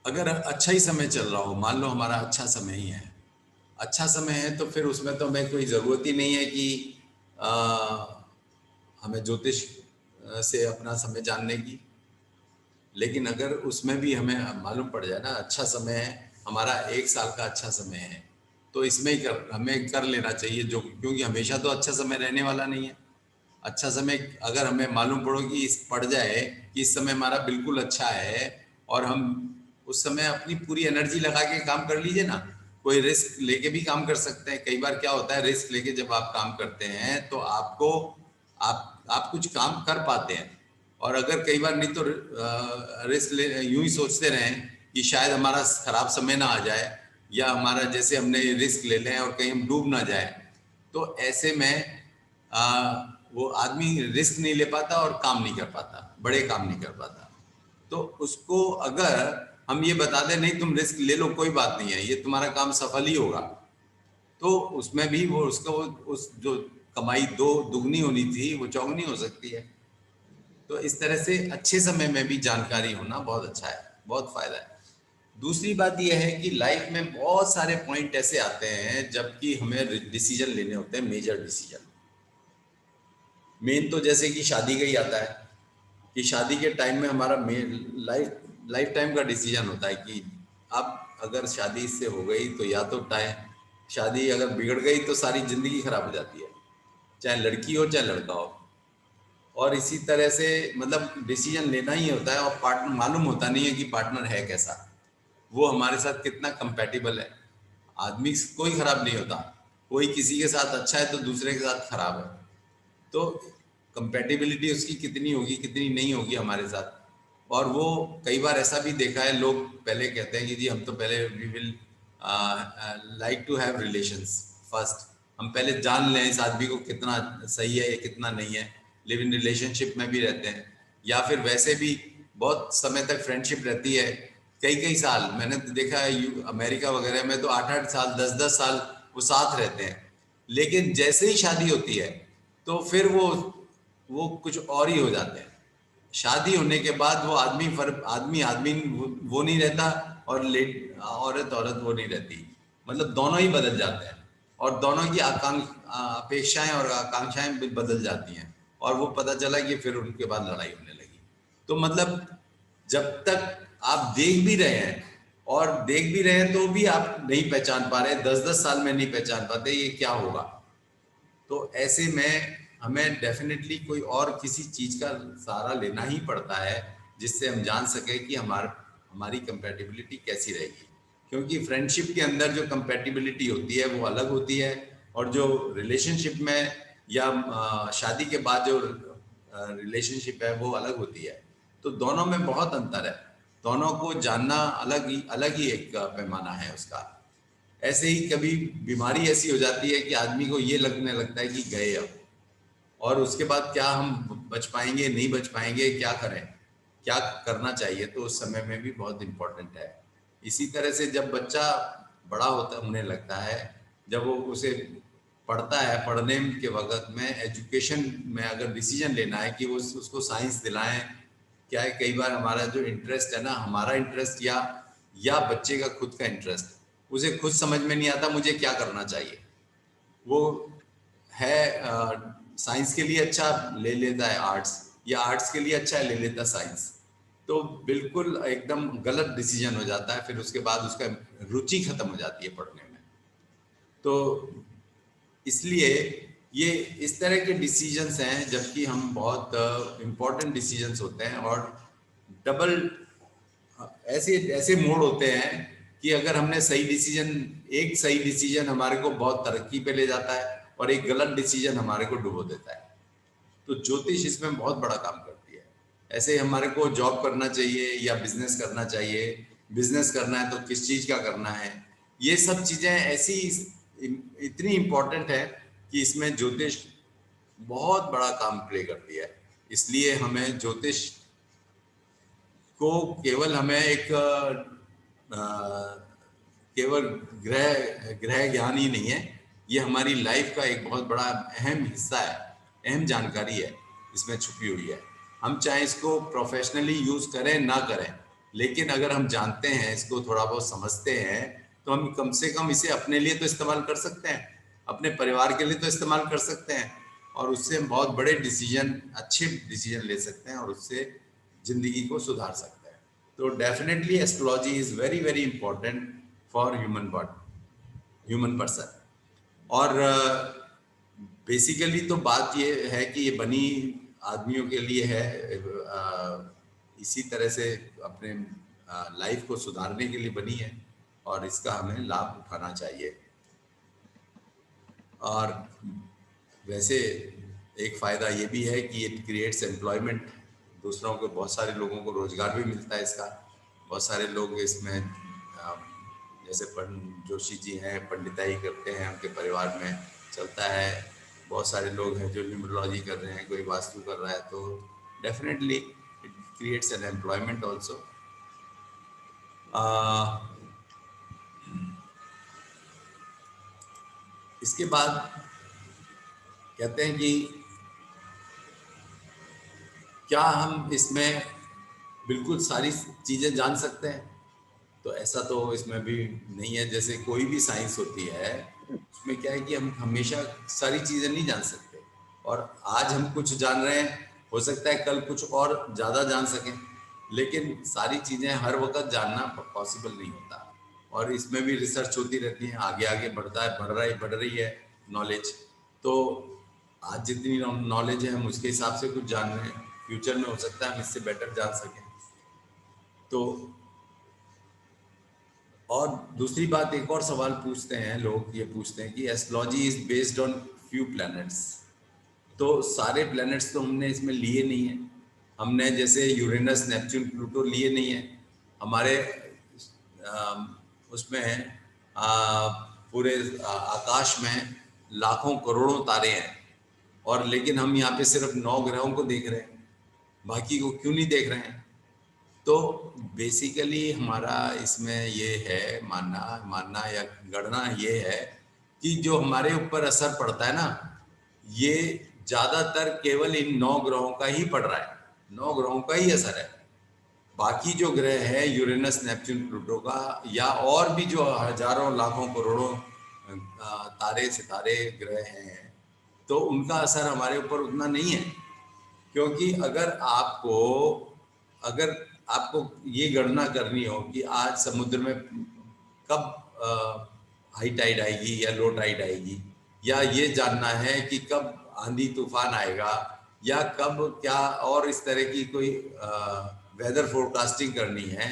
अगर अच्छा ही समय चल रहा हो, मान लो हमारा अच्छा समय ही है, अच्छा समय है, तो फिर उसमें तो हमें कोई ज़रूरत ही नहीं है कि आ, हमें ज्योतिष से अपना समय जानने की। लेकिन अगर उसमें भी हमें मालूम पड़ जाए ना अच्छा समय है, हमारा 1 साल का अच्छा समय है, तो इसमें ही हमें कर लेना चाहिए, जो क्योंकि हमेशा तो अच्छा समय रहने वाला नहीं है। अच्छा समय अगर हमें मालूम पड़ो कि इस पड़ जाए कि इस समय हमारा बिल्कुल अच्छा है, और हम उस समय अपनी पूरी एनर्जी लगा के काम कर लीजिए ना। कोई रिस्क लेके भी काम कर सकते हैं। कई बार क्या होता है, रिस्क लेके जब आप काम करते हैं तो आपको आप कुछ काम कर पाते हैं। और अगर कई बार नहीं तो रिस्क ले यूं ही सोचते रहें कि शायद हमारा खराब समय ना आ जाए, या हमारा जैसे हमने रिस्क ले लें और कहीं हम डूब ना जाए, तो ऐसे में वो आदमी रिस्क नहीं ले पाता और काम नहीं कर पाता, बड़े काम नहीं कर पाता। तो उसको अगर हम ये बता दें नहीं तुम रिस्क ले लो, कोई बात नहीं है, ये तुम्हारा काम सफल ही होगा, तो उसमें भी वो उसका उस जो कमाई दो दुगनी होनी थी वो चौगुनी हो सकती है। तो इस तरह से अच्छे समय में भी जानकारी होना बहुत अच्छा है, बहुत फायदा है। दूसरी बात यह है कि लाइफ में बहुत सारे पॉइंट ऐसे आते हैं जबकि हमें डिसीजन लेने होते हैं, मेजर डिसीजन। मेन तो जैसे कि शादी का ही आता है कि शादी के टाइम में हमारा मेन लाइफ लाइफ टाइम का डिसीजन होता है कि अब अगर शादी इससे हो गई तो या तो टाइम, शादी अगर बिगड़ गई तो सारी जिंदगी खराब हो जाती है, चाहे लड़की हो चाहे लड़का हो। और इसी तरह से मतलब डिसीजन लेना ही होता है, और पार्टनर मालूम होता नहीं है कि पार्टनर है कैसा, वो हमारे साथ कितना कंपैटिबल है। आदमी कोई खराब नहीं होता, कोई किसी के साथ अच्छा है तो दूसरे के साथ खराब है। तो कंपैटिबिलिटी उसकी कितनी होगी कितनी नहीं होगी हमारे साथ। और वो कई बार ऐसा भी देखा है, लोग पहले कहते हैं कि जी हम तो पहले we will like to have relations first, हम पहले जान लें इस आदमी को कितना सही है या कितना नहीं है, लिव इन रिलेशनशिप में भी रहते हैं, या फिर वैसे भी बहुत समय तक फ्रेंडशिप रहती है, कई कई साल। मैंने तो देखा है अमेरिका वगैरह में तो 8 8 साल 10 10 साल वो साथ रहते हैं। लेकिन जैसे ही शादी होती है तो फिर वो कुछ और ही हो जाते हैं। शादी होने के बाद वो आदमी आदमी आदमी वो नहीं रहता, और लेट औरत औरत वो नहीं रहती, मतलब दोनों ही बदल जाते हैं। और दोनों की अपेक्षाएं और आकांक्षाएं भी बदल जाती हैं। और वो पता चला कि फिर उनके बाद लड़ाई होने लगी। तो मतलब जब तक आप देख भी रहे हैं, और देख भी रहे हैं तो भी आप नहीं पहचान पा रहे, 10 10 साल में नहीं पहचान पाते ये क्या होगा। तो ऐसे में हमें डेफिनेटली कोई और किसी चीज का सहारा लेना ही पड़ता है, जिससे हम जान सके कि हमारी कंपेटिबिलिटी कैसी रहेगी। क्योंकि फ्रेंडशिप के अंदर जो कंपेटिबिलिटी होती है वो अलग होती है, और जो रिलेशनशिप में या शादी के बाद जो रिलेशनशिप है वो अलग होती है। तो दोनों में बहुत अंतर है, दोनों को जानना अलग ही एक पैमाना है उसका। ऐसे ही कभी बीमारी ऐसी हो जाती है कि आदमी को ये लगने लगता है कि गए अब, और उसके बाद क्या हम बच पाएंगे नहीं बच पाएंगे, क्या करें, क्या करना चाहिए, तो उस समय में भी बहुत इम्पोर्टेंट है। इसी तरह से जब बच्चा बड़ा होने लगता है, जब वो उसे पढ़ता है, पढ़ने के वक्त में एजुकेशन में अगर डिसीजन लेना है कि वो उसको साइंस दिलाएं, क्या है कई बार हमारा जो इंटरेस्ट है ना, हमारा इंटरेस्ट या बच्चे का खुद का इंटरेस्ट, उसे खुद समझ में नहीं आता मुझे क्या करना चाहिए। वो है साइंस के लिए अच्छा ले लेता है आर्ट्स, या आर्ट्स के लिए अच्छा है ले लेता साइंस। तो बिल्कुल एकदम गलत डिसीजन हो जाता है, फिर उसके बाद उसका रुचि खत्म हो जाती है पढ़ने में। तो इसलिए ये इस तरह के डिसीजंस हैं, जबकि हम बहुत इम्पोर्टेंट डिसीजंस होते हैं। और डबल ऐसे ऐसे मोड़ होते हैं कि अगर हमने सही डिसीजन, एक सही डिसीजन हमारे को बहुत तरक्की पे ले जाता है, और एक गलत डिसीजन हमारे को डुबो देता है। तो ज्योतिष इसमें बहुत बड़ा काम करती है। ऐसे हमारे को जॉब करना चाहिए या बिजनेस करना चाहिए, बिजनेस करना है तो किस चीज का करना है, ये सब चीजें ऐसी इतनी इंपॉर्टेंट है कि इसमें ज्योतिष बहुत बड़ा काम प्ले करती है। इसलिए हमें ज्योतिष को केवल हमें एक केवल ग्रह ग्रह ज्ञान ही नहीं है, ये हमारी लाइफ का एक बहुत बड़ा अहम हिस्सा है, अहम जानकारी है इसमें छुपी हुई है। हम चाहे इसको प्रोफेशनली यूज करें ना करें, लेकिन अगर हम जानते हैं, इसको थोड़ा बहुत समझते हैं, तो हम कम से कम इसे अपने लिए तो इस्तेमाल कर सकते हैं, अपने परिवार के लिए तो इस्तेमाल कर सकते हैं, और उससे हम बहुत बड़े डिसीजन, अच्छे डिसीजन ले सकते हैं और उससे जिंदगी को सुधार सकते हैं। तो definitely astrology is very very important for human body, human person. और बेसिकली तो बात ये है कि ये बनी आदमियों के लिए है, इसी तरह से अपने लाइफ को सुधारने के लिए बनी है, और इसका हमें लाभ उठाना चाहिए। और वैसे एक फ़ायदा ये भी है कि इट क्रिएट्स एम्प्लॉयमेंट, दूसरों को, बहुत सारे लोगों को रोज़गार भी मिलता है इसका। बहुत सारे लोग इसमें जैसे जोशी जी हैं, पंडिताई करते हैं, उनके परिवार में चलता है। बहुत सारे लोग हैं जो न्यूमरोलॉजी कर रहे हैं, कोई वास्तु कर रहा है, तो definitely it creates an employment also. इसके बाद कहते हैं कि क्या हम इसमें बिल्कुल सारी चीज़ें जान सकते हैं? तो ऐसा तो इसमें भी नहीं है। जैसे कोई भी साइंस होती है, उसमें क्या है कि हम हमेशा सारी चीज़ें नहीं जान सकते, और आज हम कुछ जान रहे हैं, हो सकता है कल कुछ और ज़्यादा जान सकें, लेकिन सारी चीज़ें हर वक्त जानना पॉसिबल नहीं होता। और इसमें भी रिसर्च होती रहती है, आगे आगे बढ़ता है, बढ़ रही है नॉलेज। तो आज जितनी नॉलेज है हम उसके हिसाब से कुछ जान रहे हैं, फ्यूचर में हो सकता है हम इससे बेटर जान सकें। तो और दूसरी बात, एक और सवाल पूछते हैं लोग, ये पूछते हैं कि astrology is based on few planets. तो सारे प्लैनेट्स तो हमने इसमें लिए नहीं है। हमने जैसे यूरेनस, नेपच्यून, प्लूटो लिए नहीं है। हमारे उसमें पूरे आकाश में लाखों करोड़ों तारे हैं, और लेकिन हम यहाँ पे सिर्फ 9 ग्रहों को देख रहे हैं, बाकी को क्यों नहीं देख रहे हैं? तो बेसिकली हमारा इसमें ये है मानना या गणना ये है कि जो हमारे ऊपर असर पड़ता है ना, ये ज़्यादातर केवल इन 9 ग्रहों का ही पड़ रहा है, 9 ग्रहों का ही असर है। बाकी जो ग्रह है, यूरेनस, नेपच्यून, प्लूटो का, या और भी जो हजारों लाखों करोड़ों तारे सितारे ग्रह हैं, तो उनका असर हमारे ऊपर उतना नहीं है। क्योंकि अगर आपको ये गणना करनी हो कि आज समुद्र में कब हाई टाइड आएगी या लो टाइड आएगी, या ये जानना है कि कब आंधी तूफान आएगा, या कब क्या और इस तरह की कोई वेदर फोरकास्टिंग करनी है,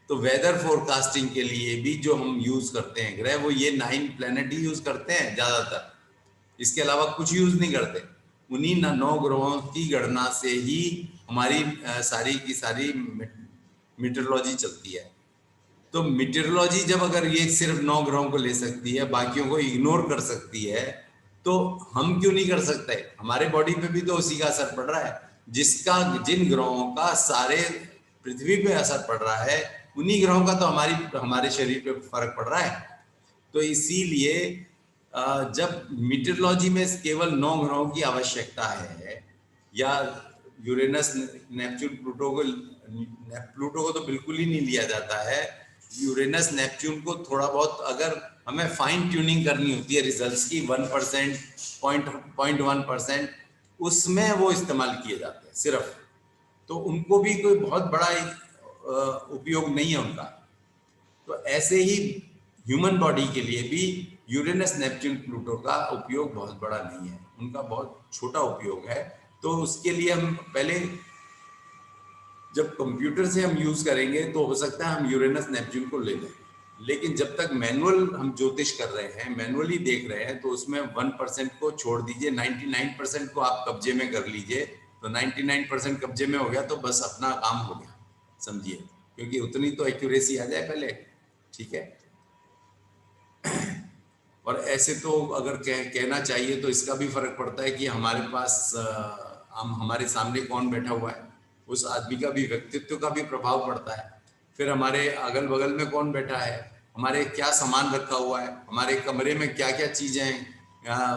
तो वेदर फोरकास्टिंग के लिए भी जो हम यूज करते हैं ग्रह, वो ये 9 प्लैनेट ही यूज करते हैं ज्यादातर। इसके अलावा कुछ यूज नहीं करते। उन्हीं 9 ग्रहों की गणना से ही हमारी सारी की सारी मीटरोलॉजी चलती है। तो मीटरोलॉजी जब अगर ये सिर्फ 9 ग्रहों को ले सकती है, बाकियों को इग्नोर कर सकती है, तो हम क्यों नहीं कर सकते? हमारे बॉडी पे भी तो उसी का असर पड़ रहा है। जिन ग्रहों का सारे पृथ्वी पे असर पड़ रहा है, उन्हीं ग्रहों का तो हमारे शरीर पे फर्क पड़ रहा है। तो इसीलिए जब मीटरोलॉजी में केवल 9 ग्रहों की आवश्यकता है, या यूरेनस, नेपच्यून, प्लूटो को तो बिल्कुल ही नहीं लिया जाता है। यूरेनस, नेपच्यून को थोड़ा बहुत अगर हमें फाइन ट्यूनिंग करनी होती है रिजल्ट्स की, 1%, 0.1%, उसमें वो इस्तेमाल किए जाते हैं सिर्फ। तो उनको भी कोई बहुत बड़ा उपयोग नहीं है उनका। तो ऐसे ही ह्यूमन बॉडी के लिए भी यूरेनस, नेपच्यून, प्लूटो का उपयोग बहुत बड़ा नहीं है, उनका बहुत छोटा उपयोग है। तो उसके लिए हम पहले, जब कंप्यूटर से हम यूज करेंगे, तो हो सकता है हम यूरेनस, नेपच्यून को ले लें, लेकिन जब तक मैनुअल हम ज्योतिष कर रहे हैं, मैनुअली देख रहे हैं, तो उसमें 1% को छोड़ दीजिए, 99% को आप कब्जे में कर लीजिए। तो 99% कब्जे में हो गया तो बस अपना काम हो गया, समझिए, क्योंकि उतनी तो एक्यूरेसी आ जाए पहले, ठीक है। और ऐसे तो अगर कहना चाहिए तो इसका भी फर्क पड़ता है कि हमारे पास हम हमारे सामने कौन बैठा हुआ है, उस आदमी का भी, व्यक्तित्व का भी प्रभाव पड़ता है। फिर हमारे अगल बगल में कौन बैठा है, हमारे क्या सामान रखा हुआ है, हमारे कमरे में क्या क्या चीजें हैं,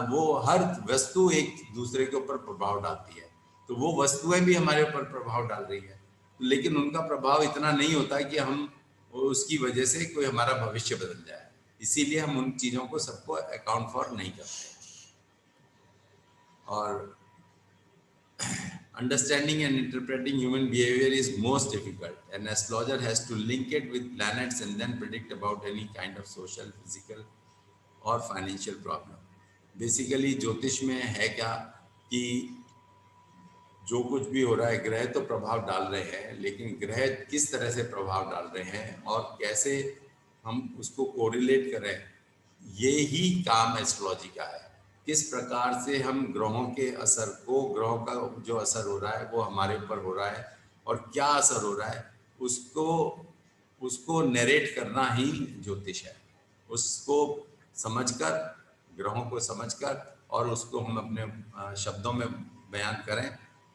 वो हर वस्तु एक दूसरे के ऊपर प्रभाव डालती है। तो वो वस्तुएं भी हमारे ऊपर प्रभाव डाल रही है। लेकिन उनका प्रभाव इतना नहीं होता कि हम उसकी वजह से कोई हमारा भविष्य बदल जाए, इसीलिए हम उन चीज़ों को सबको अकाउंट फॉर नहीं करते। और understanding and interpreting human behavior is most difficult. An astrologer has to link it with planets and then predict about any kind of social, physical और फाइनेंशियल प्रॉब्लम। बेसिकली ज्योतिष में है क्या कि जो कुछ भी हो रहा है, ग्रह तो प्रभाव डाल रहे हैं, लेकिन ग्रह किस तरह से प्रभाव डाल रहे हैं और कैसे हम उसको कोरिलेट करें, ये ही काम एस्ट्रोलॉजी का है। किस प्रकार से हम ग्रहों के असर को, ग्रहों का जो असर हो रहा है वो हमारे ऊपर हो रहा है और क्या असर हो रहा है उसको उसको नरेट करना ही ज्योतिष है। उसको समझकर, ग्रहों को समझकर और उसको हम अपने शब्दों में बयान करें,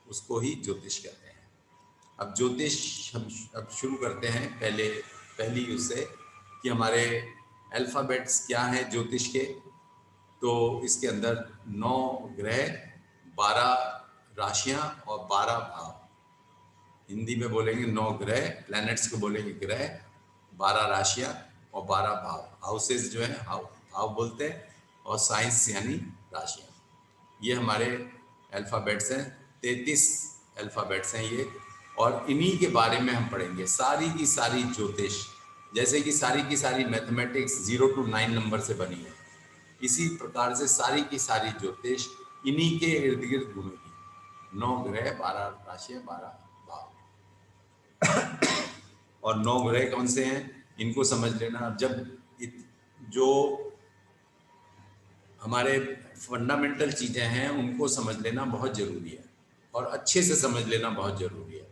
उसको ही ज्योतिष कहते हैं। अब ज्योतिष हम अब शुरू करते हैं पहली उससे कि हमारे अल्फ़ाबेट्स क्या हैं ज्योतिष के। तो इसके अंदर 9 ग्रह, 12 राशियां और 12 भाव। हिंदी में बोलेंगे 9 ग्रह, प्लैनेट्स को बोलेंगे ग्रह, 12 राशियां और 12 भाव। हाउसेस जो है भाव बोलते हैं, और साइंस यानी राशियां। ये हमारे अल्फ़ाबेट्स हैं, 33 अल्फ़ाबेट्स हैं ये, और इन्हीं के बारे में हम पढ़ेंगे। सारी की सारी ज्योतिष, जैसे कि सारी की सारी मैथमेटिक्स 0 to 9 नंबर से बनी है, इसी प्रकार से सारी की सारी ज्योतिष इन्हीं के इर्द गिर्द घूमेगी। 9 ग्रह, 12 राशियां, 12 भाव। और 9 ग्रह कौन से हैं इनको समझ लेना। जो हमारे फंडामेंटल चीज़ें हैं उनको समझ लेना बहुत ज़रूरी है, और अच्छे से समझ लेना बहुत ज़रूरी है।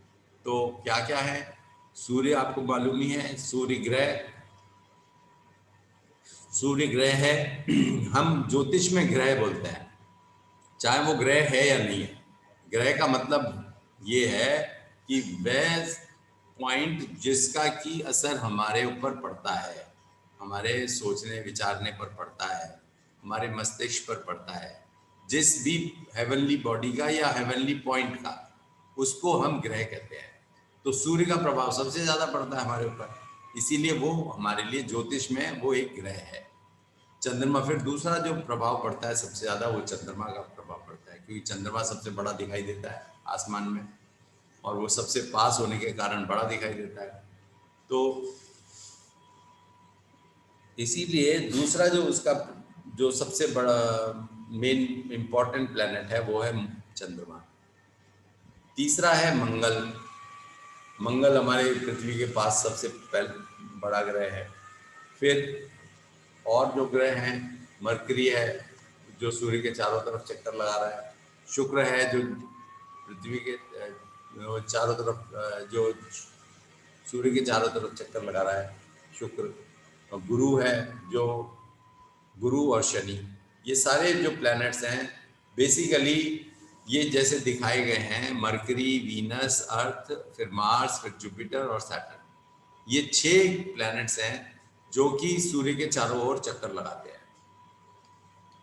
तो क्या क्या है? सूर्य आपको मालूम ही है, सूर्य ग्रह है। हम ज्योतिष में ग्रह बोलते हैं, चाहे वो ग्रह है या नहीं है। ग्रह का मतलब ये है कि वह पॉइंट जिसका की असर हमारे ऊपर पड़ता है, हमारे सोचने विचारने पर पड़ता है, हमारे मस्तिष्क पर पड़ता है, जिस भी हेवनली बॉडी का या हेवनली पॉइंट का, उसको हम ग्रह कहते हैं। तो सूर्य का प्रभाव सबसे ज़्यादा पड़ता है हमारे ऊपर, इसीलिए वो हमारे लिए ज्योतिष में वो एक ग्रह है। चंद्रमा फिर दूसरा जो प्रभाव पड़ता है सबसे ज़्यादा, वो चंद्रमा का प्रभाव पड़ता है, क्योंकि चंद्रमा सबसे बड़ा दिखाई देता है आसमान में, और वो सबसे पास होने के कारण बड़ा दिखाई देता है। तो इसीलिए दूसरा जो उसका जो सबसे बड़ा मेन इम्पॉर्टेंट प्लैनेट है वो है चंद्रमा। तीसरा है मंगल। मंगल हमारे पृथ्वी के पास सबसे बड़ा ग्रह है। फिर और जो ग्रह हैं, मरकरी है जो सूर्य के चारों तरफ चक्कर लगा रहा है, शुक्र है जो पृथ्वी के चारों तरफ, जो सूर्य के चारों तरफ चक्कर लगा रहा है, शुक्र। और गुरु और शनि, ये सारे जो प्लैनेट्स हैं बेसिकली ये जैसे दिखाए गए हैं, मरकरी, वीनस, अर्थ, फिर मार्स, फिर जुपिटर और सैटर्न, ये 6 प्लैनेट्स हैं जो कि सूर्य के चारों ओर चक्कर लगाते हैं।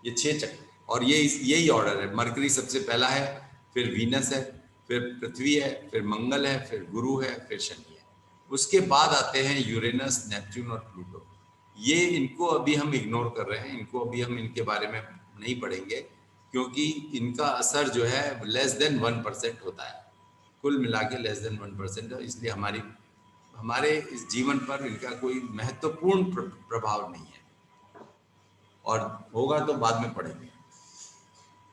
ये 6 चक्कर, और यही ऑर्डर है। मरकरी सबसे पहला है, फिर वीनस है, फिर पृथ्वी है, फिर मंगल है, फिर गुरु है, फिर शनि है। उसके बाद आते हैं यूरेनस, नेपच्यून और प्लूटो। ये इनको अभी हम इग्नोर कर रहे हैं, इनको अभी हम इनके बारे में नहीं पढ़ेंगे, क्योंकि इनका असर जो है लेस देन 1% होता है, कुल मिला के लेस देन 1% है। इसलिए हमारे इस जीवन पर इनका कोई महत्वपूर्ण प्रभाव नहीं है, और होगा तो बाद में पढ़ेंगे।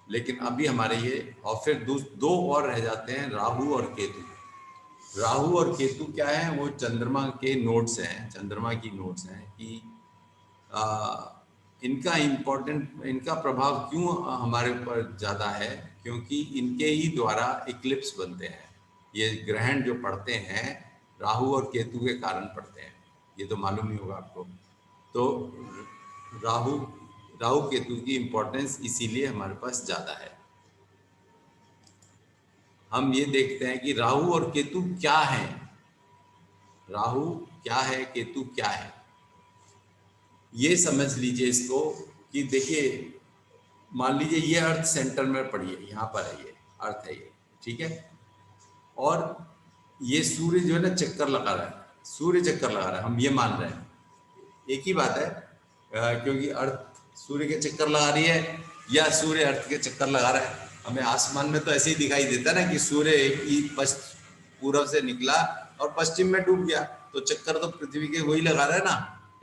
लेकिन अभी हमारे ये, और फिर 2 और रह जाते हैं, राहु और केतु। राहु और केतु क्या है? वो चंद्रमा के नोड्स हैं, चंद्रमा की नोड्स हैं कि इनका प्रभाव क्यों हमारे ऊपर ज़्यादा है, क्योंकि इनके ही द्वारा इक्लिप्स बनते हैं। ये ग्रहण जो पड़ते हैं राहु और केतु के कारण पड़ते हैं, ये तो मालूम ही होगा आपको। तो राहु केतु की इम्पोर्टेंस इसीलिए हमारे पास ज़्यादा है। हम ये देखते हैं कि राहु और केतु क्या है, राहु क्या है, केतु क्या है, ये समझ लीजिए इसको। कि देखिए, मान लीजिए ये अर्थ सेंटर में पड़ी है, यहाँ पर है, ये अर्थ है ये, ठीक है। और ये सूर्य जो है ना चक्कर लगा रहा है, सूर्य चक्कर लगा रहा है, हम ये मान रहे हैं, एक ही बात है। क्योंकि अर्थ सूर्य के चक्कर लगा रही है या सूर्य अर्थ के चक्कर लगा रहा है। हमें आसमान में तो ऐसे ही दिखाई देता है ना कि सूर्य एक ही पूर्व से निकला और पश्चिम में डूब गया, तो चक्कर तो पृथ्वी के वही लगा रहा है ना,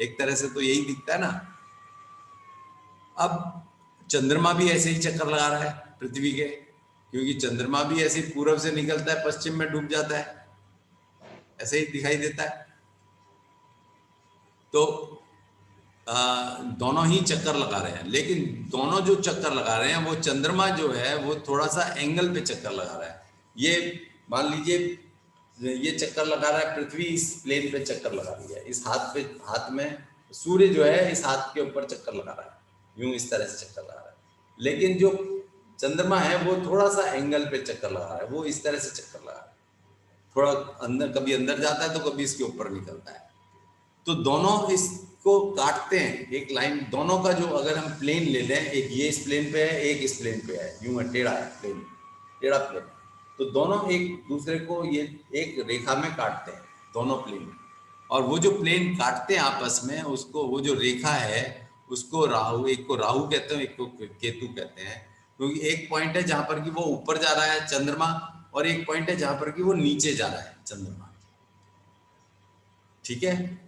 एक तरह से तो यही दिखता है ना। अब चंद्रमा भी ऐसे ही चक्कर लगा रहा है पृथ्वी के, क्योंकि चंद्रमा भी ऐसे ही पूर्व से निकलता है पश्चिम में डूब जाता है, ऐसे ही दिखाई देता है। तो दोनों ही चक्कर लगा रहे हैं, लेकिन दोनों जो चक्कर लगा रहे हैं वो चंद्रमा जो है वो थोड़ा सा एंगल पे चक्कर लगा रहा है। ये मान लीजिए ये चक्कर लगा रहा है, पृथ्वी इस प्लेन पे चक्कर लगा रही है, इस हाथ पे, हाथ में सूर्य जो है इस हाथ के ऊपर चक्कर लगा रहा है, यूं इस तरह से चक्कर लगा रहा है। लेकिन जो चंद्रमा है वो थोड़ा सा एंगल पे चक्कर लगा रहा है, वो इस तरह से चक्कर लगा रहा है, थोड़ा अंदर, कभी अंदर जाता है तो कभी इसके ऊपर निकलता है। तो दोनों इसको काटते हैं, एक लाइन, दोनों का जो अगर हम प्लेन ले लें, एक ये इस प्लेन पे है, एक इस प्लेन पे है, यूं है, टेढ़ा है प्लेन, टेढ़ा प्लेन, तो दोनों एक दूसरे को ये एक रेखा में काटते हैं, दोनों प्लेन। और वो जो प्लेन काटते हैं आपस में, उसको, वो जो रेखा है उसको राहु, एक को राहु कहते हैं, एक को केतु कहते हैं, क्योंकि एक पॉइंट है जहां पर कि वो ऊपर जा रहा है चंद्रमा, और एक पॉइंट है जहां पर कि वो नीचे जा रहा है चंद्रमा। ठीक है,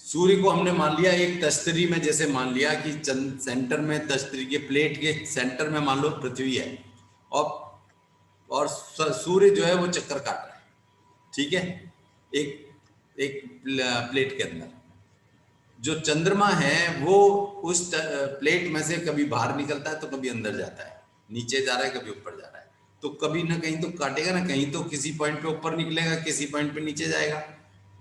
सूर्य को हमने मान लिया एक तस्तरी में, जैसे मान लिया कि सेंटर में, तस्तरी के प्लेट के सेंटर में मान लो पृथ्वी है, और सूर्य जो है वो चक्कर काट रहा है। ठीक है, एक एक प्लेट के अंदर जो चंद्रमा है वो उस प्लेट में से कभी बाहर निकलता है तो कभी अंदर जाता है, नीचे जा रहा है कभी ऊपर जा रहा है, तो कभी ना कहीं तो काटेगा ना, कहीं तो किसी पॉइंट पे ऊपर निकलेगा, किसी पॉइंट पे नीचे जाएगा।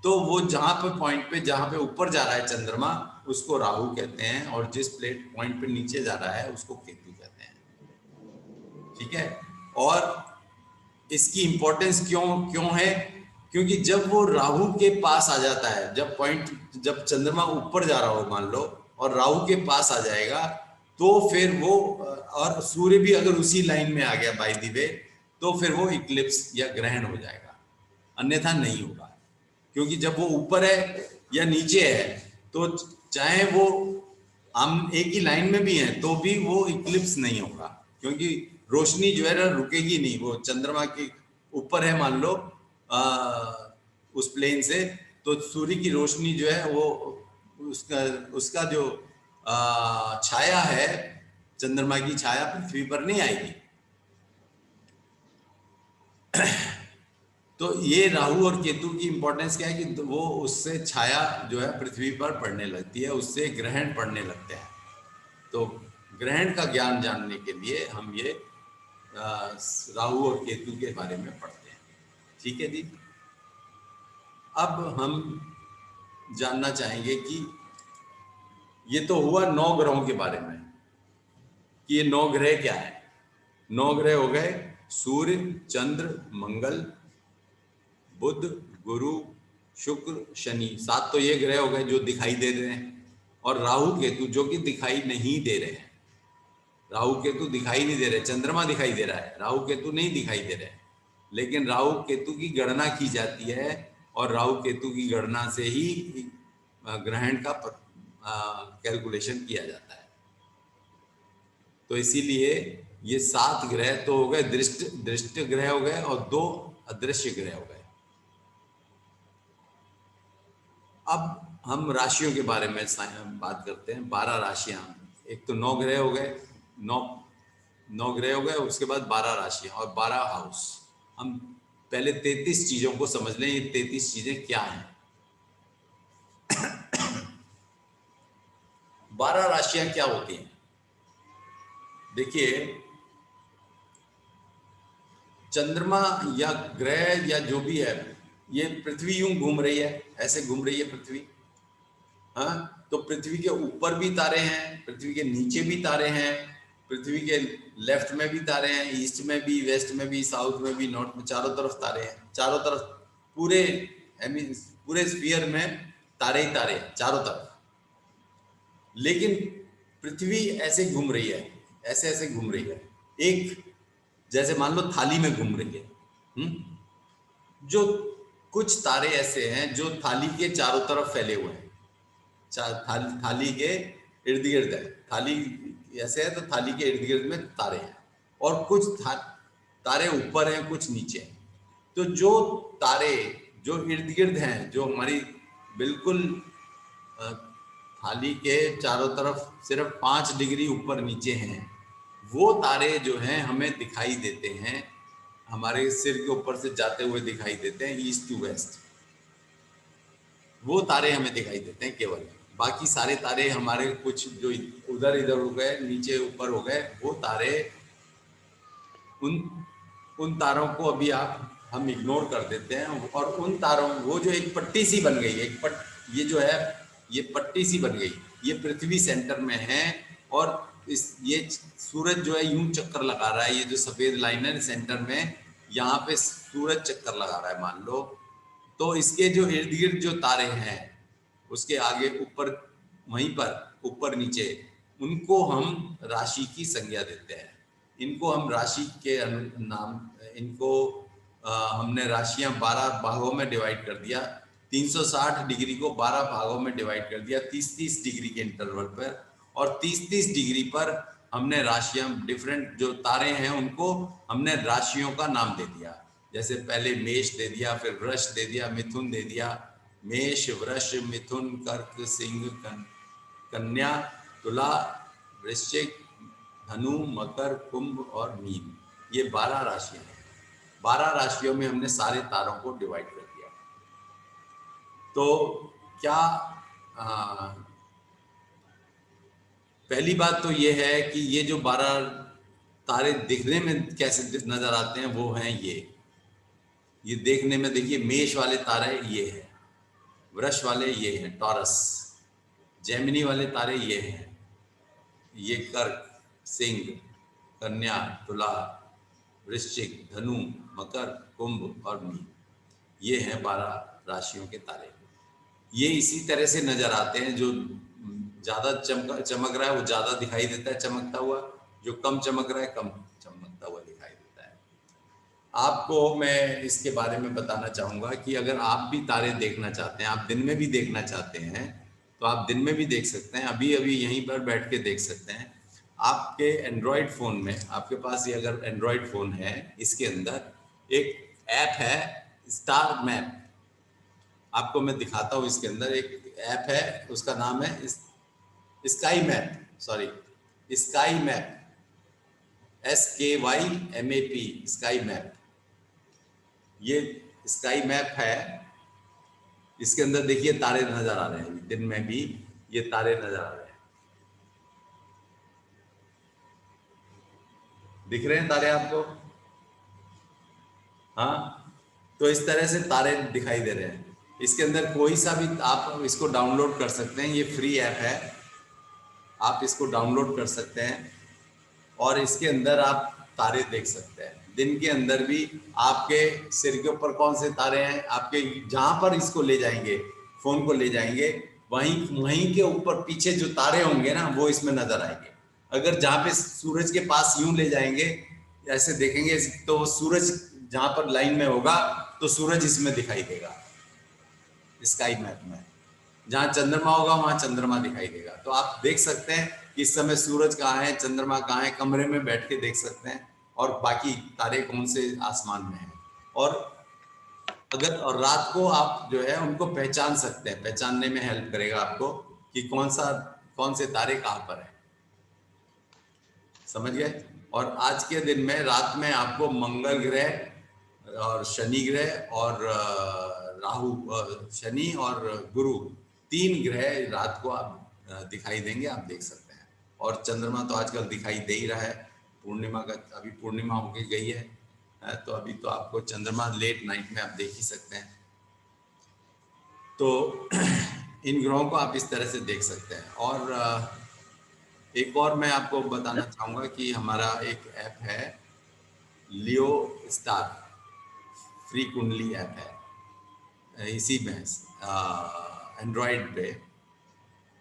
तो वो जहां पे पॉइंट पे, जहां पे ऊपर जा रहा है चंद्रमा, उसको राहु कहते हैं, और जिस प्लेट पॉइंट पे नीचे जा रहा है उसको केतु कहते हैं। ठीक है, और इसकी इंपॉर्टेंस क्यों क्यों है, क्योंकि जब वो राहु के पास आ जाता है, जब पॉइंट, जब चंद्रमा ऊपर जा रहा हो मान लो और राहु के पास आ जाएगा, तो फिर वो, और सूर्य भी अगर उसी लाइन में आ गया बाय द वे, तो फिर वो इक्लिप्स या ग्रहण हो जाएगा, अन्यथा नहीं होगा। क्योंकि जब वो ऊपर है या नीचे है, तो चाहे वो हम एक ही लाइन में भी हैं तो भी वो इक्लिप्स नहीं होगा, क्योंकि रोशनी जो है ना रुकेगी नहीं। वो चंद्रमा के ऊपर है मान लो उस प्लेन से, तो सूर्य की रोशनी जो है वो, उसका उसका जो छाया है, चंद्रमा की छाया पृथ्वी पर नहीं आएगी। तो ये राहु और केतु की इंपॉर्टेंस क्या है कि वो, उससे छाया जो है पृथ्वी पर पड़ने लगती है, उससे ग्रहण पड़ने लगते हैं। तो ग्रहण का ज्ञान जानने के लिए हम ये राहु और केतु के बारे में पढ़ते हैं। ठीक है जी, अब हम जानना चाहेंगे कि ये तो हुआ 9 ग्रहों के बारे में, कि ये 9 ग्रह क्या है। 9 ग्रह हो गए सूर्य, चंद्र, मंगल, बुध, गुरु, शुक्र, शनि, 7 तो ये ग्रह हो गए जो दिखाई दे रहे हैं, और राहु केतु जो कि दिखाई नहीं दे रहे हैं। राहु केतु दिखाई नहीं दे रहे, चंद्रमा दिखाई दे रहा है, राहु केतु नहीं दिखाई दे रहे, लेकिन राहु केतु की गणना की जाती है, और राहु केतु की गणना से ही ग्रहण का कैलकुलेशन किया जाता है। तो इसीलिए ये 7 ग्रह तो हो गए, दृष्ट ग्रह हो गए, और 2 अदृश्य ग्रह हो गए। अब हम राशियों के बारे में बात करते हैं। 12 राशियां, एक तो 9 ग्रह हो गए, 9 ग्रह हो गए, उसके बाद 12 राशियां और 12 हाउस। हम पहले 33 चीजों को समझ लें, ये 33 चीजें क्या हैं। 12 राशियां क्या होती हैं? देखिए, चंद्रमा या ग्रह या जो भी है, ये पृथ्वी यूं घूम रही है, ऐसे घूम रही है पृथ्वी। हाँ, तो पृथ्वी के ऊपर भी तारे हैं, पृथ्वी के नीचे भी तारे हैं, पृथ्वी के लेफ्ट में भी तारे हैं, ईस्ट में भी, वेस्ट में भी, साउथ में भी, नॉर्थ में, चारों तरफ तारे हैं। चारों तरफ पूरे पूरे स्फीयर में तारे ही तारे हैं चारों तरफ। लेकिन पृथ्वी ऐसे घूम रही है, ऐसे ऐसे घूम रही है, एक जैसे मान लो थाली में घूम रही है। जो कुछ तारे ऐसे हैं जो थाली के चारों तरफ फैले हुए हैं, थाली के इर्द गिर्द है, थाली ऐसे है तो थाली के इर्द गिर्द में तारे हैं, और कुछ तारे ऊपर हैं, कुछ नीचे हैं। तो जो तारे जो इर्द गिर्द हैं, जो हमारी बिल्कुल थाली के चारों तरफ सिर्फ 5 डिग्री ऊपर नीचे हैं, वो तारे जो हैं हमें दिखाई देते हैं, हमारे सिर के ऊपर से जाते हुए दिखाई देते हैं, ईस्ट टू वेस्ट। वो तारे हमें दिखाई देते हैं केवल। बाकी सारे तारे हमारे कुछ जो उधर इधर हो गए, नीचे ऊपर हो गए, वो तारे उन उन तारों को अभी हम इग्नोर कर देते हैं। और उन तारों, वो जो एक पट्टी सी बन गई, ये जो है ये पट्टी सी बन गई, ये पृथ्वी सेंटर में है, और ये सूरज जो है यूं चक्कर लगा रहा है, ये जो सफेद लाइन है सेंटर में, यहाँ पे सूरज चक्कर लगा रहा है मान लो। तो इसके जो इर्द गिर्द जो तारे हैं, उसके आगे ऊपर, वहीं पर ऊपर नीचे, उनको हम राशि की संज्ञा देते हैं। इनको हम राशि के नाम, इनको हमने राशियां 12 भागों में डिवाइड कर दिया, 360 डिग्री को 12 भागों में डिवाइड कर दिया 30-30 डिग्री के इंटरवल पर, और 30-30 डिग्री पर हमने राशियां, डिफरेंट जो तारे हैं उनको हमने राशियों का नाम दे दिया। जैसे पहले मेष दे दिया, फिर वृष दे दिया, मिथुन दे दिया, मेष, वृष, मिथुन, कर्क, सिंह, कन्या, तुला, वृश्चिक, धनु, मकर, कुंभ और मीन। ये 12 राशियां हैं। 12 राशियों में हमने सारे तारों को डिवाइड कर दिया। तो क्या पहली बात तो ये है कि ये जो 12 तारे दिखने में कैसे नजर आते हैं, वो हैं ये देखने में, देखिए मेष वाले तारे ये हैं, वृष वाले ये हैं, टॉरस, जेमिनी वाले तारे ये हैं, ये कर्क, सिंह, कन्या, तुला, वृश्चिक, धनु, मकर, कुंभ और मीन। ये हैं 12 राशियों के तारे। ये इसी तरह से नजर आते हैं, जो ज्यादा चमक रहा है वो ज्यादा दिखाई देता है चमकता हुआ, जो कम चमक रहा है कम चमकता हुआ दिखाई देता है। आपको मैं इसके बारे में बताना चाहूँगा कि अगर आप भी तारे देखना चाहते हैं, आप दिन में भी देखना चाहते हैं, तो आप दिन में भी देख सकते हैं, अभी अभी यहीं पर बैठ के देख सकते हैं। आपके एंड्रॉयड फ़ोन में, आपके पास ये अगर एंड्रॉयड फ़ोन है, इसके अंदर एक ऐप है स्टार मैप। आपको मैं दिखाता हूँ, इसके अंदर एक ऐप है, उसका नाम है sky map, sorry sky map, SKYMAP, sky map. ये स्काई मैप है, इसके अंदर देखिए तारे नजर आ रहे हैं, दिन में भी ये तारे नजर आ रहे हैं, दिख रहे हैं तारे आपको? हाँ, तो इस तरह से तारे दिखाई दे रहे हैं। इसके अंदर कोई सा भी, आप इसको डाउनलोड कर सकते हैं, ये फ्री ऐप है, आप इसको डाउनलोड कर सकते हैं और इसके अंदर आप तारे देख सकते हैं। दिन के अंदर भी आपके सिर के ऊपर कौन से तारे हैं, आपके जहां पर इसको ले जाएंगे, फोन को ले जाएंगे, वहीं वहीं के ऊपर पीछे जो तारे होंगे ना, वो इसमें नजर आएंगे। अगर जहाँ पे सूरज के पास यूं ले जाएंगे, ऐसे देखेंगे, तो सूरज जहां पर लाइन में होगा तो सूरज इसमें दिखाई देगा स्काई मैप में। जहां चंद्रमा होगा वहां चंद्रमा दिखाई देगा। तो आप देख सकते हैं कि इस समय सूरज कहाँ है, चंद्रमा कहाँ है, कमरे में बैठ के देख सकते हैं, और बाकी तारे कौन से आसमान में हैं। और अगर और रात को आप जो है उनको पहचान सकते हैं, पहचानने में हेल्प करेगा आपको कि कौन से तारे कहाँ पर है। समझ गए? और आज के दिन में रात में आपको मंगल ग्रह और शनि ग्रह और राहु, शनि और गुरु, 3 ग्रह रात को आप दिखाई देंगे, आप देख सकते हैं। और चंद्रमा तो आजकल दिखाई दे ही रहा है, पूर्णिमा का अभी पूर्णिमा होके गई है, तो अभी तो आपको चंद्रमा लेट नाइट में आप देख ही सकते हैं। तो इन ग्रहों को आप इस तरह से देख सकते हैं। और एक और मैं आपको बताना चाहूँगा कि हमारा एक ऐप है Leo star, free kundli app है, इसी में एंड्रॉयड पे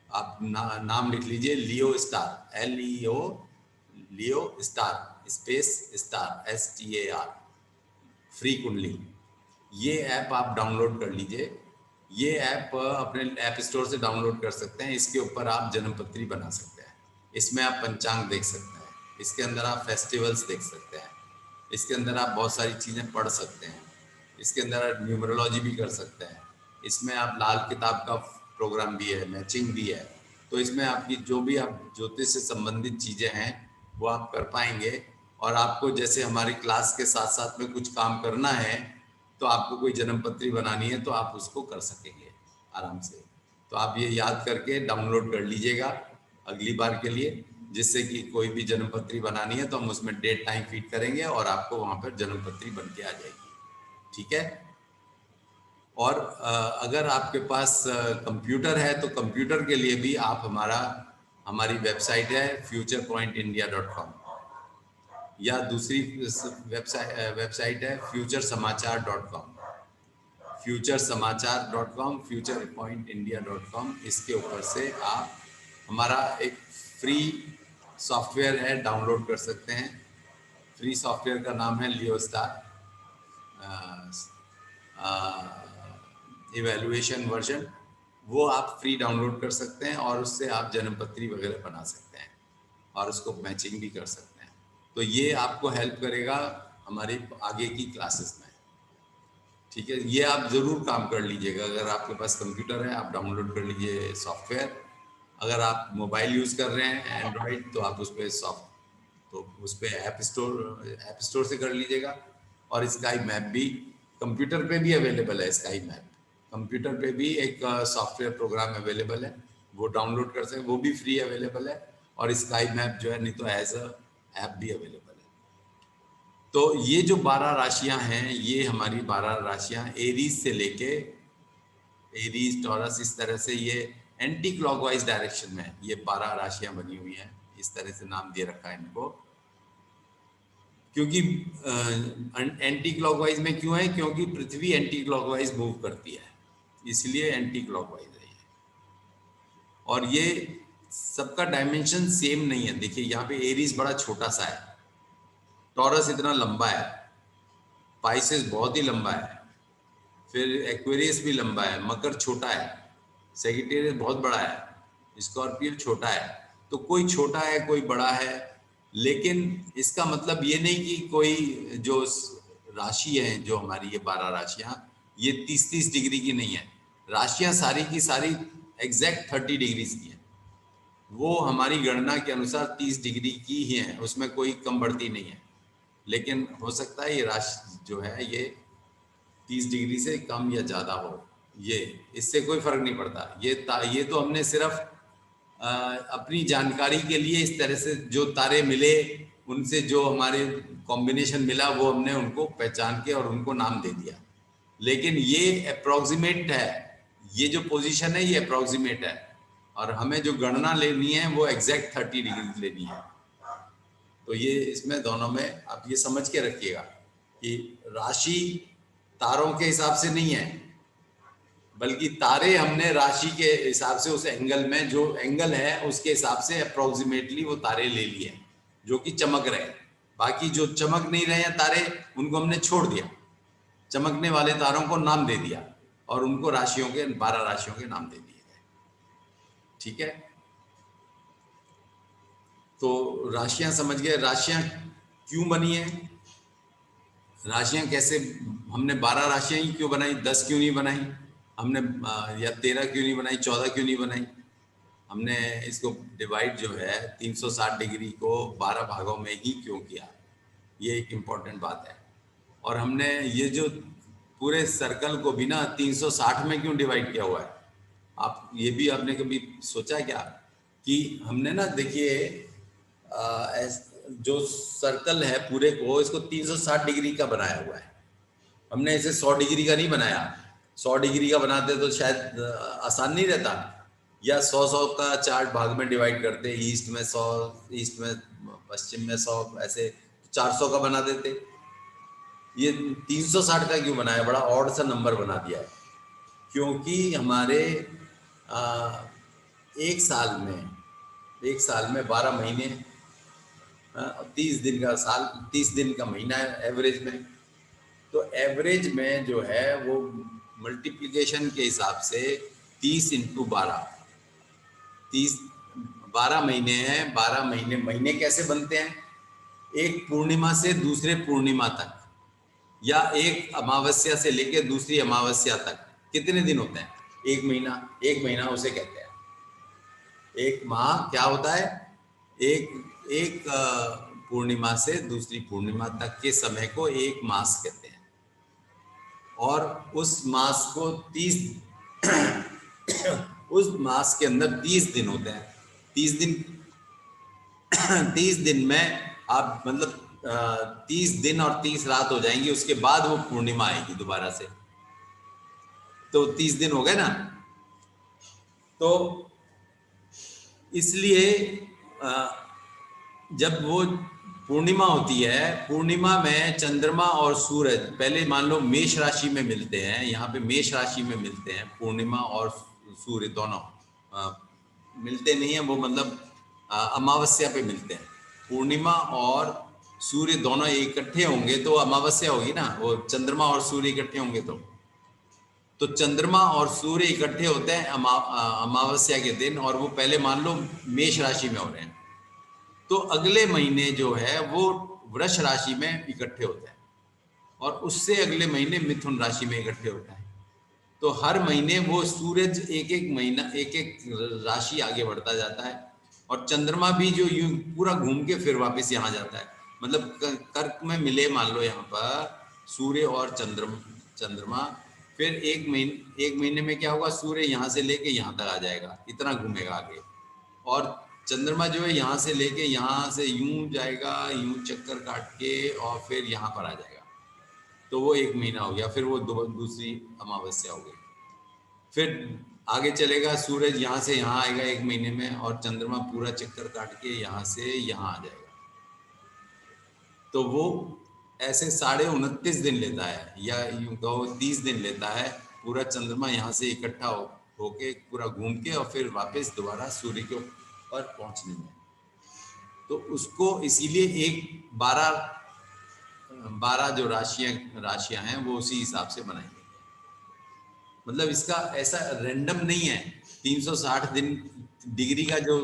आप नाम लिख लीजिए Leo star, LEO, Leo star space star STAR, free kundli. ये ऐप आप डाउनलोड कर लीजिए। ये ऐप अपने ऐप स्टोर से डाउनलोड कर सकते हैं। इसके ऊपर आप जन्मपत्री बना सकते हैं। इसमें आप पंचांग देख सकते हैं। इसके अंदर आप फेस्टिवल्स देख सकते हैं। इसके अंदर आप बहुत सारी चीज़ें पढ़ सकते हैं। इसके अंदर आप न्यूमरोलॉजी भी कर सकते हैं। इसमें आप लाल किताब का प्रोग्राम भी है, मैचिंग भी है। तो इसमें आपकी जो भी आप ज्योतिष से संबंधित चीज़ें हैं वो आप कर पाएंगे। और आपको जैसे हमारी क्लास के साथ साथ में कुछ काम करना है तो आपको कोई जन्मपत्री बनानी है तो आप उसको कर सकेंगे आराम से। तो आप ये याद करके डाउनलोड कर लीजिएगा अगली बार के लिए, जिससे कि कोई भी जन्मपत्री बनानी है तो हम उसमें डेट टाइम फीड करेंगे और आपको वहाँ पर जन्मपत्री बन के आ जाएगी। ठीक है। और अगर आपके पास कंप्यूटर है तो कंप्यूटर के लिए भी आप हमारी वेबसाइट है futurepointindia.com, या दूसरी वेबसाइट है futuresamachaar.com, futuresamachaar.com, futurepointindia.com। इसके ऊपर से आप हमारा एक फ्री सॉफ्टवेयर है, डाउनलोड कर सकते हैं। फ्री सॉफ्टवेयर का नाम है लियोस्टार इवैल्यूएशन वर्जन। वो आप फ्री डाउनलोड कर सकते हैं और उससे आप जन्मपत्री वगैरह बना सकते हैं और उसको मैचिंग भी कर सकते हैं। तो ये आपको हेल्प करेगा हमारी आगे की क्लासेस में। ठीक है, ये आप ज़रूर काम कर लीजिएगा। अगर आपके पास कंप्यूटर है आप डाउनलोड कर लीजिए सॉफ्टवेयर। अगर आप मोबाइल यूज़ कर रहे हैं एंड्रॉयड तो आप उस पर उस पर ऐप स्टोर से कर लीजिएगा। और स्काई मैप भी कंप्यूटर पे भी अवेलेबल है। स्काई मैप कंप्यूटर पे भी एक सॉफ्टवेयर प्रोग्राम अवेलेबल है, वो डाउनलोड कर सकते हैं, वो भी फ्री अवेलेबल है। और स्काई मैप जो है नहीं तो एज अ ऐप भी अवेलेबल है। तो ये जो 12 राशियां हैं ये हमारी 12 राशियां एरीज से लेके एरीज टॉरस इस तरह से ये एंटी क्लॉकवाइज डायरेक्शन में ये 12 राशियां बनी हुई हैं। इस तरह से नाम दे रखा है इनको, क्योंकि एंटी क्लॉकवाइज में क्यों है, क्योंकि पृथ्वी एंटी क्लॉकवाइज मूव करती है, इसलिए एंटी क्लॉकवाइज है ये। और ये सबका डायमेंशन सेम नहीं है। देखिए यहाँ पे एरीज बड़ा छोटा सा है, टॉरस इतना लंबा है, पाइसेस बहुत ही लंबा है, फिर एक्वेरियस भी लंबा है, मकर छोटा है, सेजिटेरियस बहुत बड़ा है, स्कॉर्पियो छोटा है। तो कोई छोटा है कोई बड़ा है, लेकिन इसका मतलब ये नहीं कि कोई जो राशि है जो हमारी ये 12 राशियां ये 30-30 डिग्री की नहीं है। राशियां सारी की सारी एग्जैक्ट 30 डिग्रीज की है। वो हमारी गणना के अनुसार 30 डिग्री की ही है, उसमें कोई कम बढ़ती नहीं है। लेकिन हो सकता है ये राशि जो है ये 30 डिग्री से कम या ज़्यादा हो, ये इससे कोई फर्क नहीं पड़ता। ये तो हमने सिर्फ अपनी जानकारी के लिए इस तरह से जो तारे मिले उनसे जो हमारे कॉम्बिनेशन मिला वो हमने उनको पहचान के और उनको नाम दे दिया। लेकिन ये अप्रोक्सीमेट है, ये जो पोजीशन है ये अप्रोक्सीमेट है, और हमें जो गणना लेनी है वो एग्जैक्ट 30 डिग्री लेनी है। तो ये इसमें दोनों में आप ये समझ के रखिएगा कि राशि तारों के हिसाब से नहीं है, बल्कि तारे हमने राशि के हिसाब से उस एंगल में जो एंगल है उसके हिसाब से अप्रोक्सीमेटली वो तारे ले लिए जो कि चमक रहे हैं। बाकी जो चमक नहीं रहे हैं तारे उनको हमने छोड़ दिया, चमकने वाले तारों को नाम दे दिया और उनको राशियों के 12 राशियों के नाम दे दिए गए। ठीक है, तो राशियां समझ गए, राशियां क्यों बनी है, राशियां कैसे, हमने 12 राशियां ही क्यों बनाई, 10 क्यों नहीं बनाई हमने, या 13 क्यों नहीं बनाई, 14 क्यों नहीं बनाई। हमने इसको डिवाइड जो है 360 डिग्री को 12 भागों में ही क्यों किया, ये एक इम्पॉर्टेंट बात है। और हमने ये जो पूरे सर्कल को भी ना 360 में क्यों डिवाइड किया हुआ है, आप ये भी आपने कभी सोचा क्या कि हमने ना देखिए जो सर्कल है पूरे को इसको 360 डिग्री का बनाया हुआ है। हमने इसे 100 डिग्री का नहीं बनाया। 100 डिग्री का बनाते तो शायद आसान नहीं रहता, या 100-100 का चार्ट भाग में डिवाइड करते, ईस्ट में 100, ईस्ट में पश्चिम में 100, ऐसे 400 का बना देते। ये 360 का क्यों बनाया, बड़ा ऑड सा नंबर बना दिया है, क्योंकि हमारे एक साल में 12 महीने, 30 दिन का साल, 30 दिन का महीना है एवरेज में। तो एवरेज में जो है वो मल्टीप्लिकेशन के हिसाब से 30 इंटू 12, 30, 12 महीने हैं। 12 महीने, महीने कैसे बनते हैं? एक पूर्णिमा से दूसरे पूर्णिमा तक, या एक अमावस्या से लेकर दूसरी अमावस्या तक कितने दिन होते हैं? एक महीना। एक महीना उसे कहते हैं। एक माह क्या होता है? एक एक पूर्णिमा से दूसरी पूर्णिमा तक के समय को एक मास कहते हैं। और उस मास को 30 उस मास के अंदर 30 दिन होते हैं। 30 दिन 30 दिन में आप मतलब 30 दिन और 30 रात हो जाएंगी, उसके बाद वो पूर्णिमा आएगी दोबारा से। तो 30 दिन हो गए ना। तो इसलिए जब वो पूर्णिमा होती है, पूर्णिमा में चंद्रमा और सूरज पहले मान लो मेष राशि में मिलते हैं। यहाँ पे मेष राशि में मिलते हैं पूर्णिमा और सूर्य दोनों। मिलते नहीं है वो, मतलब अमावस्या पे मिलते हैं। पूर्णिमा और सूर्य दोनों इकट्ठे होंगे तो अमावस्या होगी ना, वो चंद्रमा और सूर्य इकट्ठे होंगे तो चंद्रमा और सूर्य इकट्ठे होते हैं अमावस्या के दिन, और वो पहले मान लो मेष राशि में हो रहे हैं। तो अगले महीने जो है वो वृष राशि में इकट्ठे होते हैं, और उससे अगले महीने मिथुन राशि में इकट्ठे होता है। तो हर महीने वो सूरज एक एक महीना एक एक राशि आगे बढ़ता जाता है, और चंद्रमा भी जो यूं पूरा घूम के फिर वापस यहाँ जाता है। मतलब कर्क में मिले मान लो यहाँ पर सूर्य और चंद्रमा, फिर एक महीने में क्या होगा, सूर्य यहाँ से लेके यहाँ तक आ जाएगा, इतना घूमेगा आगे। और चंद्रमा जो है यहाँ से लेके यहाँ से यूं जाएगा, यूं चक्कर काट के, और फिर यहाँ पर आ जाएगा। तो वो एक महीना हो गया। फिर वो दूसरी अमावस्या हो गई। फिर आगे चलेगा, सूरज यहाँ से यहाँ आएगा एक महीने में, और चंद्रमा पूरा चक्कर काट के यहाँ से यहाँ आ जाएगा। तो वो ऐसे 29.5 दिन लेता है, या यूं कहो 30 दिन लेता है पूरा चंद्रमा यहाँ से इकट्ठा होके पूरा घूम के, और फिर वापस दोबारा सूर्य के ऊपर पहुँचने में। तो उसको इसीलिए एक 12 जो राशियां हैं वो उसी हिसाब से बनाई गई है। मतलब इसका ऐसा रैंडम नहीं है। 360 दिन डिग्री का जो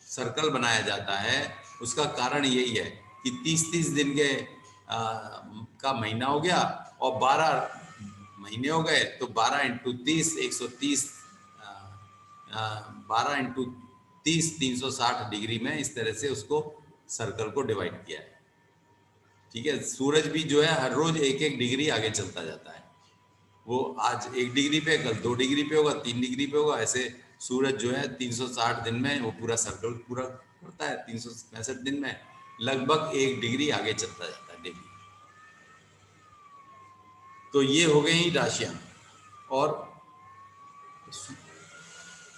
सर्कल बनाया जाता है, उसका कारण यही है कि 30-30 दिन के का महीना हो गया, और 12 महीने हो गए, तो 12 इंटू 30 130, 12 इंटू 30 360 डिग्री में इस तरह से उसको सर्कल को डिवाइड किया है। ठीक है। सूरज भी जो है हर रोज एक एक डिग्री आगे चलता जाता है। वो आज 1 डिग्री पे, कल 2 डिग्री पे होगा, 3 डिग्री पे होगा। ऐसे सूरज जो है 360 दिन में वो पूरा सर्कल पूरा करता है। 365 दिन में लगभग 1 डिग्री आगे चलता जाता है डेली। तो ये हो गई राशियां। और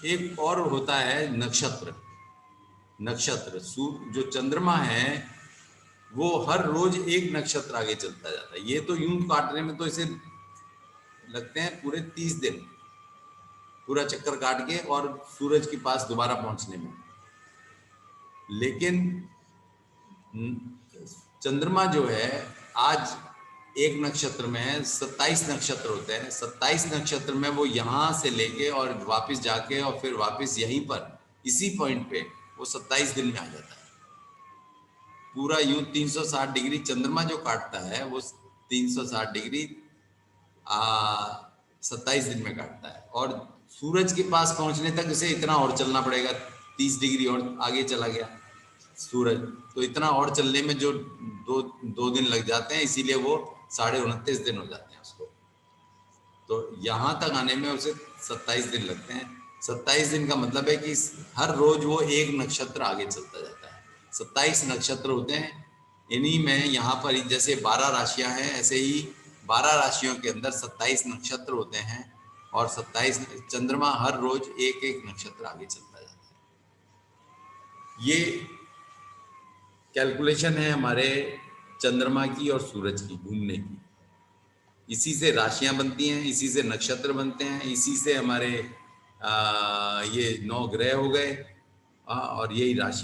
एक और होता है नक्षत्र। नक्षत्र जो चंद्रमा है वो हर रोज एक नक्षत्र आगे चलता जाता है। ये तो यूं काटने में तो इसे लगते हैं पूरे 30 दिन, पूरा चक्कर काट के और सूरज के पास दोबारा पहुंचने में। लेकिन चंद्रमा जो है आज एक नक्षत्र में है, 27 नक्षत्र होते हैं। 27 नक्षत्र में वो यहाँ से लेके और वापस जाके और फिर वापस यहीं पर इसी पॉइंट पे वो 27 दिन में आ जाता है। पूरा यूं 360 डिग्री चंद्रमा जो काटता है वो 360 डिग्री 27 दिन में काटता है। और सूरज के पास पहुंचने तक इसे इतना और चलना पड़ेगा, 30 डिग्री और आगे चला गया सूरज, तो इतना और चलने में जो दो दिन लग जाते हैं, इसीलिए वो 29.5 दिन हो जाते हैं उसको। तो यहाँ तक आने में उसे 27 दिन लगते हैं। 27 दिन का मतलब है कि हर रोज वो एक नक्षत्र आगे चलता जाता है। 27 नक्षत्र होते हैं। इन्हीं में यहाँ पर जैसे 12 राशियां हैं, ऐसे ही 12 राशियों के अंदर 27 नक्षत्र होते हैं, और 27 चंद्रमा हर रोज एक एक नक्षत्र आगे चलता जाता है। ये कैलकुलेशन है हमारे चंद्रमा की और सूरज की घूमने की। इसी से राशियां बनती हैं, इसी से नक्षत्र बनते हैं, इसी से हमारे ये 9 ग्रह हो गए, और यही राशि